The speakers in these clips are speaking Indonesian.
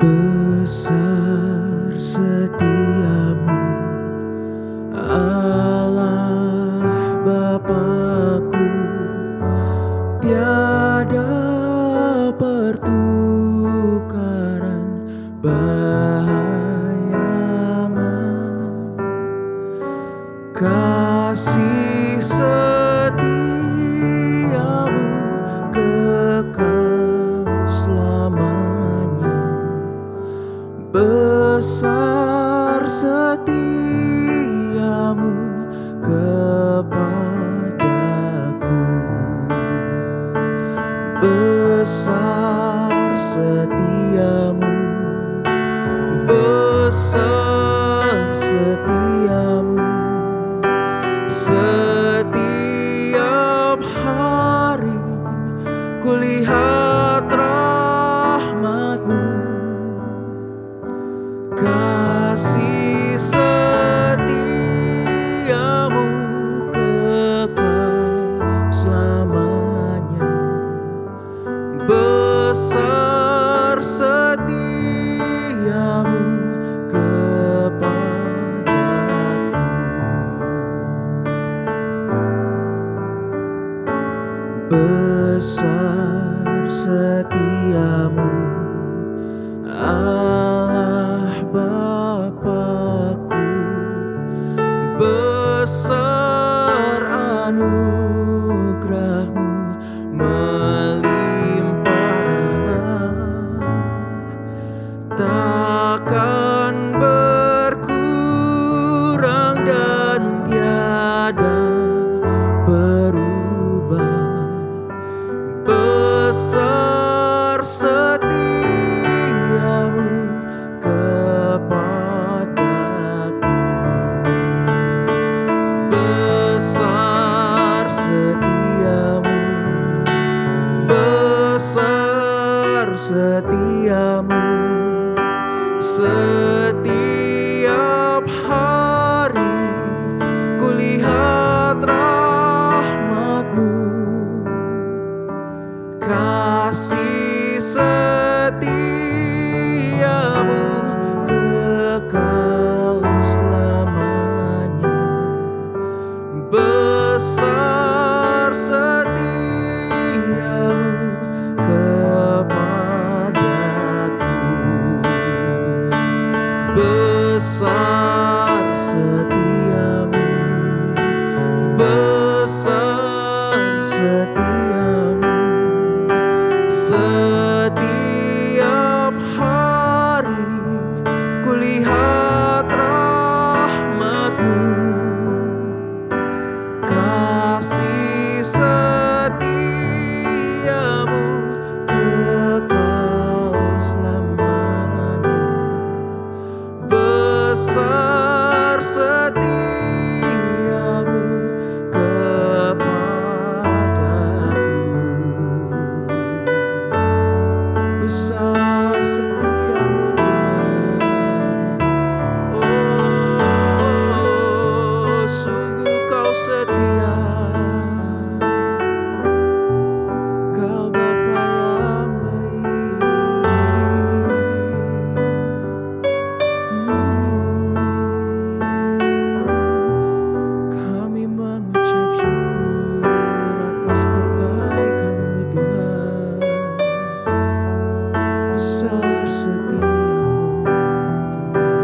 Besar setiamu, Allah Bapa-Ku, tiada pertukaran bayangan. Kasih setiamu kekal selamanya. Besar setiamu kepadaku. Besar setiamu, besar setiamu. Setiap hari kulihat rahmat-Mu. Kasih setiamu kekal selamanya. Besar setiamu kepadaku. Besar setiamu, Allah Bapa-Ku. Besar anugerah-Mu melimpahlah, takkan berkurang dan tiada berubah. Besar setiamu kepadaku. Besar setiamu, besar setiamu. Setiap hari kulihat rahmat-Mu. Kasih setiamu kekal selamanya. Besar setiamu kepadaku. Besar setiamu, besar setiamu. Setiap hari kulihat rahmat-Mu. Kasih setiamu kekal selamanya. Besar setiamu kepadaku. Besar setiamu Tuhan. Oh, sungguh Kau setia. Kau Bapa yang baik. Kami mengucap syukur atas kebaikan-Mu Tuhan. Besar setiamu Tuhan.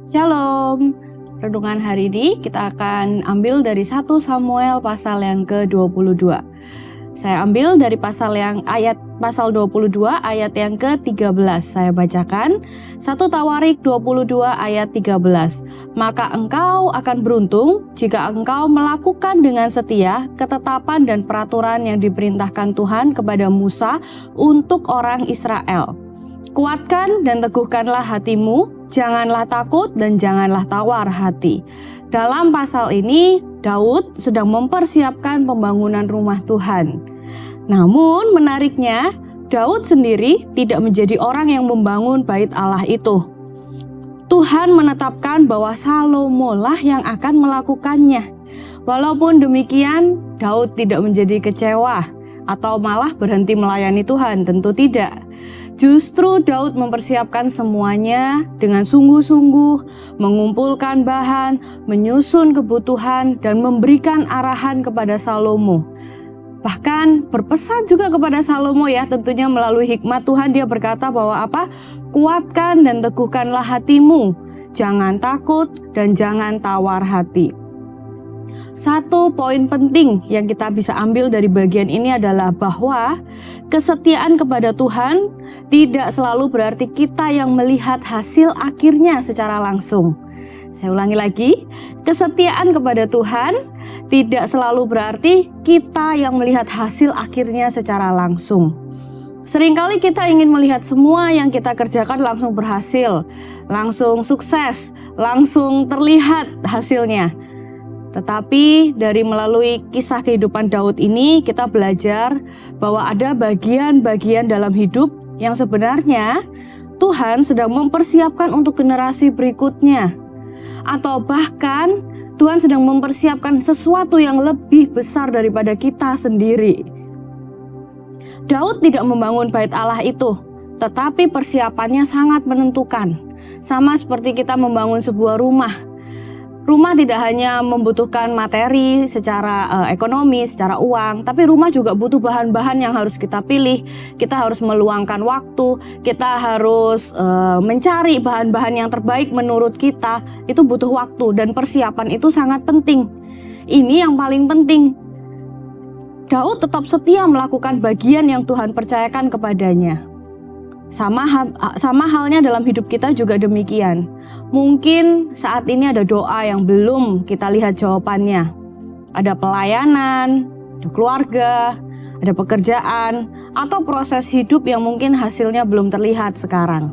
Shalom. Renungan hari ini kita akan ambil dari 1 Samuel pasal yang ke-22. Saya ambil dari pasal 22 ayat yang ke-13. Saya bacakan 1 Tawarik 22 ayat 13. Maka engkau akan beruntung jika engkau melakukan dengan setia ketetapan dan peraturan yang diperintahkan Tuhan kepada Musa untuk orang Israel. Kuatkan dan teguhkanlah hatimu, janganlah takut dan janganlah tawar hati. Dalam pasal ini, Daud sedang mempersiapkan pembangunan rumah Tuhan. Namun menariknya, Daud sendiri tidak menjadi orang yang membangun bait Allah itu. Tuhan menetapkan bahwa Salomo lah yang akan melakukannya. Walaupun demikian, Daud tidak menjadi kecewa atau malah berhenti melayani Tuhan, tentu tidak. Justru Daud mempersiapkan semuanya dengan sungguh-sungguh, mengumpulkan bahan, menyusun kebutuhan, dan memberikan arahan kepada Salomo. Bahkan berpesan juga kepada Salomo ya, tentunya melalui hikmat Tuhan dia berkata bahwa apa? Kuatkan dan teguhkanlah hatimu, jangan takut dan jangan tawar hati. Satu poin penting yang kita bisa ambil dari bagian ini adalah bahwa kesetiaan kepada Tuhan tidak selalu berarti kita yang melihat hasil akhirnya secara langsung. Saya ulangi lagi, kesetiaan kepada Tuhan tidak selalu berarti kita yang melihat hasil akhirnya secara langsung. Seringkali kita ingin melihat semua yang kita kerjakan langsung berhasil, langsung sukses, langsung terlihat hasilnya. Tetapi dari melalui kisah kehidupan Daud ini kita belajar bahwa ada bagian-bagian dalam hidup yang sebenarnya Tuhan sedang mempersiapkan untuk generasi berikutnya. Atau bahkan Tuhan sedang mempersiapkan sesuatu yang lebih besar daripada kita sendiri. Daud tidak membangun bait Allah itu, tetapi persiapannya sangat menentukan. Sama seperti kita membangun sebuah rumah. Rumah tidak hanya membutuhkan materi secara ekonomi, secara uang, tapi rumah juga butuh bahan-bahan yang harus kita pilih. Kita harus meluangkan waktu, kita harus mencari bahan-bahan yang terbaik menurut kita. Itu butuh waktu dan persiapan itu sangat penting. Ini yang paling penting. Daud tetap setia melakukan bagian yang Tuhan percayakan kepadanya. Sama halnya dalam hidup kita juga demikian. Mungkin saat ini ada doa yang belum kita lihat jawabannya. Ada pelayanan, ada keluarga, ada pekerjaan, atau proses hidup yang mungkin hasilnya belum terlihat sekarang.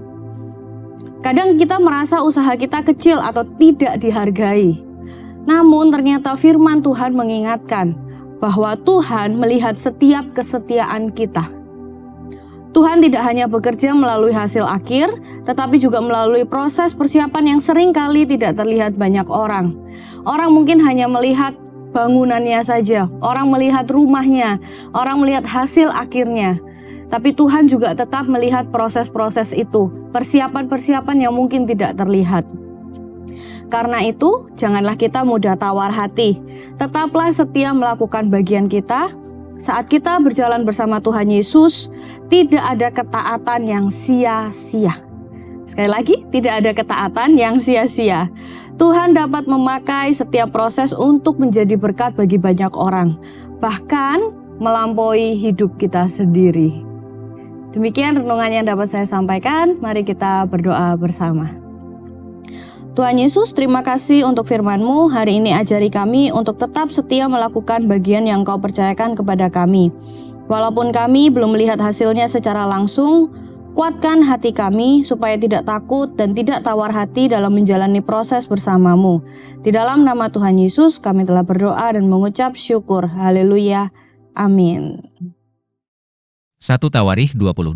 Kadang kita merasa usaha kita kecil atau tidak dihargai. Namun ternyata firman Tuhan mengingatkan bahwa Tuhan melihat setiap kesetiaan kita. Tuhan tidak hanya bekerja melalui hasil akhir, tetapi juga melalui proses persiapan yang seringkali tidak terlihat banyak orang. Orang mungkin hanya melihat bangunannya saja, orang melihat rumahnya, orang melihat hasil akhirnya. Tapi Tuhan juga tetap melihat proses-proses itu, persiapan-persiapan yang mungkin tidak terlihat. Karena itu, janganlah kita mudah tawar hati. Tetaplah setia melakukan bagian kita. Saat kita berjalan bersama Tuhan Yesus, tidak ada ketaatan yang sia-sia. Sekali lagi, tidak ada ketaatan yang sia-sia. Tuhan dapat memakai setiap proses untuk menjadi berkat bagi banyak orang, bahkan melampaui hidup kita sendiri. Demikian renungan yang dapat saya sampaikan. Mari kita berdoa bersama. Tuhan Yesus, terima kasih untuk firman-Mu. Hari ini ajari kami untuk tetap setia melakukan bagian yang Kau percayakan kepada kami. Walaupun kami belum melihat hasilnya secara langsung, kuatkan hati kami supaya tidak takut dan tidak tawar hati dalam menjalani proses bersama-Mu. Di dalam nama Tuhan Yesus kami telah berdoa dan mengucap syukur. Haleluya. Amin. 1 Tawarikh 22.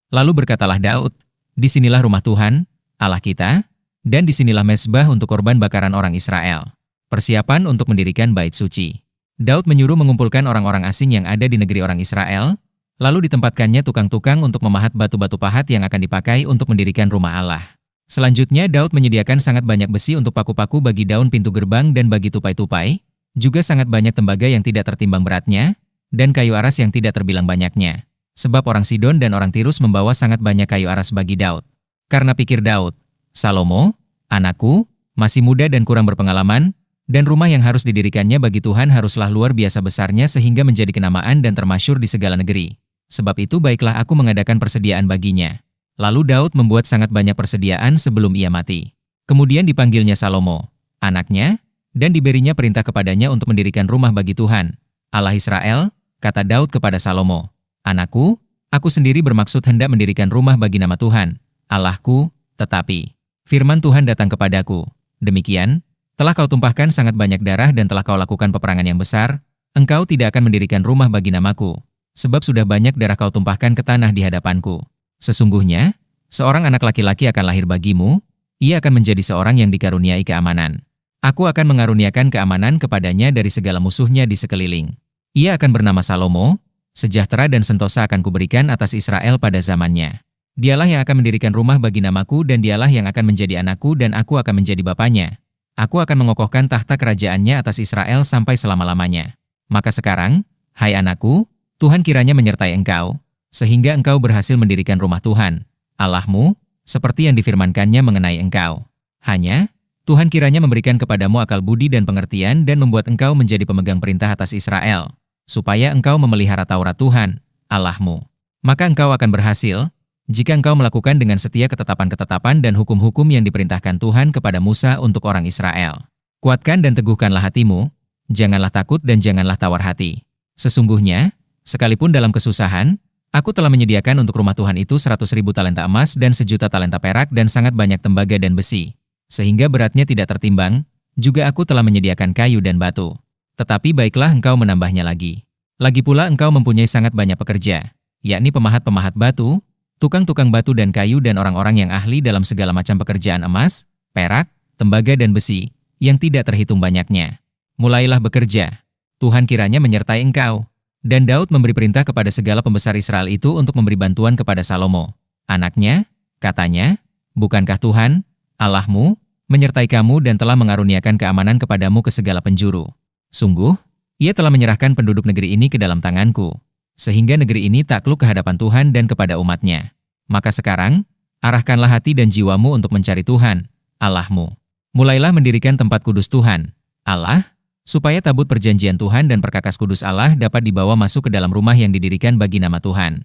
Lalu berkatalah Daud, disinilah rumah Tuhan, Allah kita, dan disinilah mezbah untuk korban bakaran orang Israel. Persiapan untuk mendirikan bait suci. Daud menyuruh mengumpulkan orang-orang asing yang ada di negeri orang Israel, lalu ditempatkannya tukang-tukang untuk memahat batu-batu pahat yang akan dipakai untuk mendirikan rumah Allah. Selanjutnya Daud menyediakan sangat banyak besi untuk paku-paku bagi daun pintu gerbang dan bagi tupai-tupai, juga sangat banyak tembaga yang tidak tertimbang beratnya, dan kayu aras yang tidak terbilang banyaknya. Sebab orang Sidon dan orang Tirus membawa sangat banyak kayu aras bagi Daud. Karena pikir Daud, Salomo, anakku, masih muda dan kurang berpengalaman, dan rumah yang harus didirikannya bagi Tuhan haruslah luar biasa besarnya sehingga menjadi kenamaan dan termasyhur di segala negeri. Sebab itu baiklah aku mengadakan persediaan baginya. Lalu Daud membuat sangat banyak persediaan sebelum ia mati. Kemudian dipanggilnya Salomo, anaknya, dan diberinya perintah kepadanya untuk mendirikan rumah bagi Tuhan, Allah Israel. Kata Daud kepada Salomo, anakku, aku sendiri bermaksud hendak mendirikan rumah bagi nama Tuhan, Allahku, tetapi firman Tuhan datang kepadaku, demikian, telah kau tumpahkan sangat banyak darah dan telah kau lakukan peperangan yang besar, engkau tidak akan mendirikan rumah bagi namaku, sebab sudah banyak darah kau tumpahkan ke tanah di hadapanku. Sesungguhnya, seorang anak laki-laki akan lahir bagimu, ia akan menjadi seorang yang dikaruniai keamanan. Aku akan mengaruniakan keamanan kepadanya dari segala musuhnya di sekeliling. Ia akan bernama Salomo, sejahtera dan sentosa akan kuberikan atas Israel pada zamannya. Dialah yang akan mendirikan rumah bagi namaku dan dialah yang akan menjadi anakku dan aku akan menjadi bapanya. Aku akan mengokohkan tahta kerajaannya atas Israel sampai selama-lamanya. Maka sekarang, hai anakku, Tuhan kiranya menyertai engkau, sehingga engkau berhasil mendirikan rumah Tuhan, Allahmu, seperti yang difirmankannya mengenai engkau. Hanya, Tuhan kiranya memberikan kepadamu akal budi dan pengertian dan membuat engkau menjadi pemegang perintah atas Israel, supaya engkau memelihara Taurat Tuhan, Allahmu. Maka engkau akan berhasil, jika engkau melakukan dengan setia ketetapan-ketetapan dan hukum-hukum yang diperintahkan Tuhan kepada Musa untuk orang Israel. Kuatkan dan teguhkanlah hatimu, janganlah takut dan janganlah tawar hati. Sesungguhnya, sekalipun dalam kesusahan, aku telah menyediakan untuk rumah Tuhan itu 100.000 talenta emas dan 1.000.000 talenta perak dan sangat banyak tembaga dan besi. Sehingga beratnya tidak tertimbang, juga aku telah menyediakan kayu dan batu. Tetapi baiklah engkau menambahnya lagi. Lagi pula engkau mempunyai sangat banyak pekerja, yakni pemahat-pemahat batu, tukang-tukang batu dan kayu dan orang-orang yang ahli dalam segala macam pekerjaan emas, perak, tembaga dan besi, yang tidak terhitung banyaknya. Mulailah bekerja, Tuhan kiranya menyertai engkau. Dan Daud memberi perintah kepada segala pembesar Israel itu untuk memberi bantuan kepada Salomo, anaknya, katanya, bukankah Tuhan, Allahmu, menyertai kamu dan telah mengaruniakan keamanan kepadamu ke segala penjuru. Sungguh, ia telah menyerahkan penduduk negeri ini ke dalam tanganku, sehingga negeri ini takluk ke hadapan Tuhan dan kepada umatnya. Maka sekarang, arahkanlah hati dan jiwamu untuk mencari Tuhan, Allahmu. Mulailah mendirikan tempat kudus Tuhan, Allah, supaya tabut perjanjian Tuhan dan perkakas kudus Allah dapat dibawa masuk ke dalam rumah yang didirikan bagi nama Tuhan.